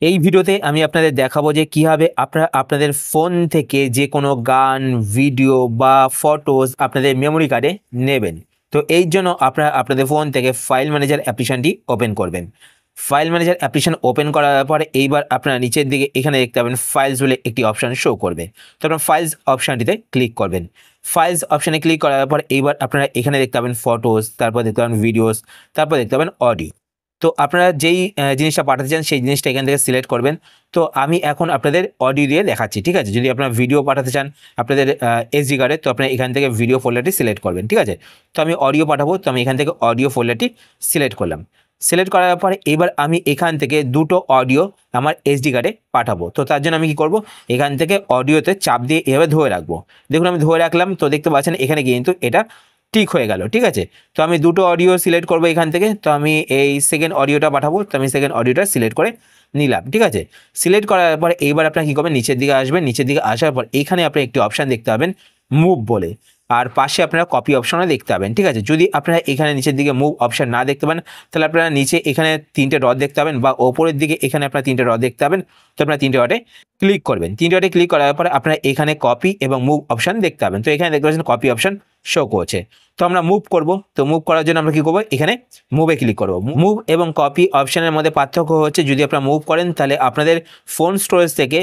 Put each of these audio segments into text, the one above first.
এই ভিডিওতে আমি আপনাদের দেখাবো যে কিভাবে আপনারা আপনাদের ফোন থেকে যে কোনো গান, ভিডিও বা ফটোজ আপনাদের মেমোরি কার্ডে নেবেন। তো এই জন্য আপনারা আপনাদের ফোন থেকে ফাইল ম্যানেজার অ্যাপ্লিকেশনটি ওপেন করবেন। ফাইল ম্যানেজার অ্যাপ্লিকেশন ওপেন করার পরে এইবার আপনারা নিচের দিকে এখানে দেখতে পাবেন ফাইলস বলে একটি অপশান শো করবে। তো আপনারা ফাইলস অপশানটিতে ক্লিক করবেন। ফাইলস অপশানে ক্লিক করার পর এইবার আপনারা এখানে দেখতে পাবেন ফটোজ, তারপর দেখতে পাবেন ভিডিওস, তারপর দেখতে পাবেন অডিও। তো আপনারা যেই জিনিসটা পাঠাতে চান সেই জিনিসটা এখান থেকে সিলেক্ট করবেন। তো আমি এখন আপনাদের অডিও দিয়ে দেখাচ্ছি, ঠিক আছে? যদি আপনারা ভিডিও পাঠাতে চান আপনাদের এসডি কার্ডে, তো আপনারা এখান থেকে ভিডিও ফোল্ডারটি সিলেক্ট করবেন, ঠিক আছে? তো আমি অডিও পাঠাবো, তো আমি এখান থেকে অডিও ফোল্ডারটি সিলেক্ট করলাম। সিলেক্ট করার পরে এবার আমি এখান থেকে দুটো অডিও আমার এসডি কার্ডে পাঠাবো। তো তার জন্য আমি কি করব, এখান থেকে অডিওতে চাপ দিয়ে এভাবে ধরে রাখবো। দেখুন আমি ধরে রাখলাম, তো দেখতে পাচ্ছেন এখানে কিন্তু এটা ঠিক হয়ে গেল, ঠিক আছে? তো আমি দুটো অডিও সিলেক্ট করবো এখান থেকে। তো আমি এই সেকেন্ড অডিওটা পাঠাবো, তো আমি সেকেন্ড অডিওটা সিলেক্ট করে নিলাম, ঠিক আছে? সিলেক্ট করার পর এইবার আপনার কী করবেন, নিচের দিকে আসবেন। নিচের দিকে আসার পর এখানে আপনি একটি অপশান দেখতে পাবেন মুভ বলে, আর পাশে আপনারা কপি অপশনও দেখতে পাবেন, ঠিক আছে? যদি আপনারা এখানে নিচের দিকে মুভ অপশান না দেখতে পান, তাহলে আপনারা নিচে এখানে তিনটে ডট দেখতে পাবেন, বা ওপরের দিকে এখানে আপনারা তিনটে ডট দেখতে পাবেন। তো আপনারা তিনটে ডটে ক্লিক করবেন। তিনটে ডটে ক্লিক করার পরে আপনারা এখানে কপি এবং মুভ অপশান দেখতে পাবেন। তো এখানে দেখতে পাচ্ছেন কপি অপশান শো করছে। তো আমরা মুভ করব। তো মুভ করার জন্য আমরা কি করব, এখানে মুভে ক্লিক করব। মুভ এবং কপি অপশানের মধ্যে পার্থক্য হচ্ছে, যদি আপনারা মুভ করেন তাহলে আপনাদের ফোন স্টোরেজ থেকে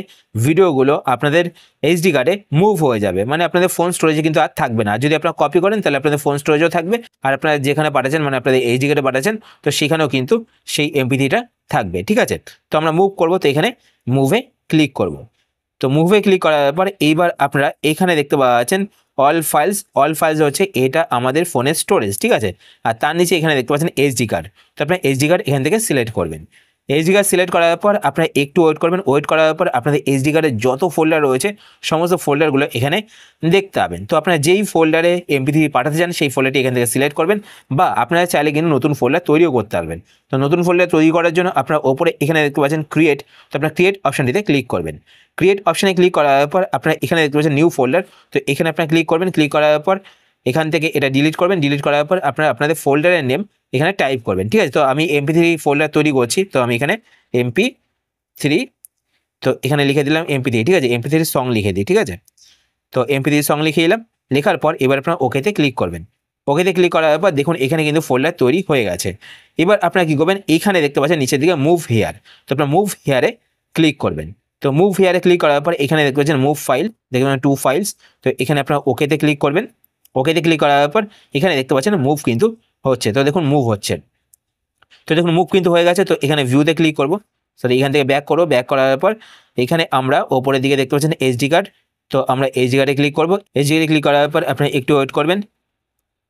ভিডিওগুলো আপনাদের এইচডি কার্ডে মুভ হয়ে যাবে, মানে আপনাদের ফোন স্টোরেজে কিন্তু আর থাকবে না। যদি আপনারা কপি করেন তাহলে আপনাদের ফোন স্টোরেজও থাকবে, আর আপনারা যেখানে পাঠাচ্ছেন মানে আপনাদের এইচডি কার্ডে পাঠাচ্ছেন, তো সেখানেও কিন্তু সেই এমপি3টা থাকবে, ঠিক আছে? তো আমরা মুভ করব, তো এখানে মুভে ক্লিক করব। তো মুভে ক্লিক করার পর এইবার আপনারা এখানে দেখতে পাচ্ছেন অল ফাইলস হচ্ছে এটা আমাদের ফোনের স্টোরেজ, ঠিক আছে? আর তার নিচে এখানে দেখতে পাচ্ছেন এসডি কার্ড। তো আপনার এসডি কার্ড এখান থেকে সিলেক্ট করবেন। এসডি কার্ড সিলেক্ট করার পর আপনারা একটু ওয়েট করবেন। ওয়েট করার পর আপনাদের এসডি কার্ডের যত ফোল্ডার রয়েছে সমস্ত ফোল্ডারগুলো এখানে দেখতে পাবেন। তো আপনারা যেই ফোল্ডারে এমপি3 পাঠাতে চান সেই ফোল্ডারটি এখান থেকে সিলেক্ট করবেন, বা আপনারা চাইলে কিন্তু নতুন ফোল্ডার তৈরিও করতে পারবেন। তো নতুন ফোল্ডার তৈরি করার জন্য আপনারা ওপরে এখানে দেখতে পাচ্ছেন ক্রিয়েট। তো আপনারা ক্রিয়েট অপশানটিতে ক্লিক করবেন। ক্রিয়েট অপশানে ক্লিক করার পর আপনারা এখানে দেখতে পাচ্ছেন নিউ ফোল্ডার। তো এখানে আপনারা ক্লিক করবেন। ক্লিক করার পর এখান থেকে এটা ডিলিট করবেন। ডিলিট করার পর আপনারা আপনাদের ফোল্ডারের নেম এখানে টাইপ করবেন, ঠিক আছে? তো আমি এমপি3 ফোল্ডার তৈরি করছি, তো আমি এখানে এমপি3, তো এখানে লিখে দিলাম এমপি3, ঠিক আছে? এমপি3 সং লিখে দিই, ঠিক আছে? তো এমপি3 সং লিখে দিলাম। লেখার পর এবার আপনারা ওকেতে ক্লিক করবেন। ওকেতে ক্লিক করার পর দেখুন এখানে কিন্তু ফোল্ডার তৈরি হয়ে গেছে। এবার আপনারা কী করবেন, এইখানে দেখতে পাচ্ছেন নিচের দিকে মুভ হেয়ার। তো আপনারা মুভ হেয়ারে ক্লিক করবেন। তো মুভ হেয়ারে ক্লিক করার পর এখানে দেখতে পাচ্ছেন মুভ ফাইল, দেখবেন 2 ফাইলস। তো এখানে আপনারা ওকেতে ক্লিক করবেন। ওকেতে ক্লিক করার পর এখানে দেখতে পাচ্ছেন মুভ কিন্তু হচ্ছে। তো দেখুন মুভ হচ্ছে। তো দেখুন মুভ কিন্তু হয়ে গেছে। তো এখানে ভিউতে ক্লিক করবো। সরি, এখান থেকে ব্যাক করবো। ব্যাক করার পর এখানে আমরা ওপরের দিকে দেখতে পাচ্ছেন এসডি কার্ড। তো আমরা এসডি কার্ডে ক্লিক করবো। এসডি কার্ডে ক্লিক করার পর আপনারা একটু ওয়েট করবেন।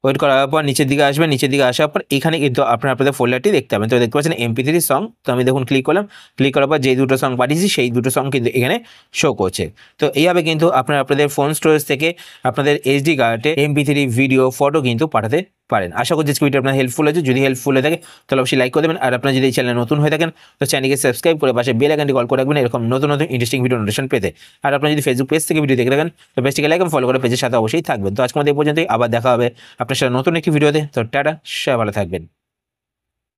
ওয়েট করার পর নিচের দিকে আসবেন। নিচের দিকে আসার পর এখানে কিন্তু আপনারা আপনাদের ফোল্ডারটি দেখতে পাবেন। তো দেখতে পাচ্ছেন এমপি3 সং। তো আমি দেখুন ক্লিক করলাম। ক্লিক করার পর যেই দুটো সং পাঠিয়েছি সেই দুটো সং কিন্তু এখানে শো করছে। তো এইভাবে কিন্তু আপনারা আপনাদের ফোন স্টোরেজ থেকে আপনাদের এইচডি কার্ডে এমপি3 ভিডিও, ফটো কিন্তু পাঠাতে পারেন। আশা করছি ভিডিও আপনার হেল্পফুল হয়েছে। যদি হেল্পফুল হয়ে থাকে তাহলে অবশ্যই লাইক করে দেবেন। আর আপনারা যদি এই চ্যানেলে নতুন হয়ে থাকেন তো চ্যানেলকে সাবস্ক্রাইব করে পাশে বেল আইকনটি কল করে রাখবেন এরকম নতুন নতুন ইন্টারেস্টিং ভিডিও নোটিফিকেশন পেতে। আর আপনারা যদি ফেসবুক পেজ থেকে ভিডিও দেখে থাকেন তো পেজটিকে লাইক এবং ফলো করে পেজের সাথে অবশ্যই থাকবেন। তো আজকে আমাদের এই পর্যন্তই, আবার দেখা হবে আপনার সাথে নতুন একটি ভিডিওতে। তো টাটা, সবাই ভালো থাকবেন।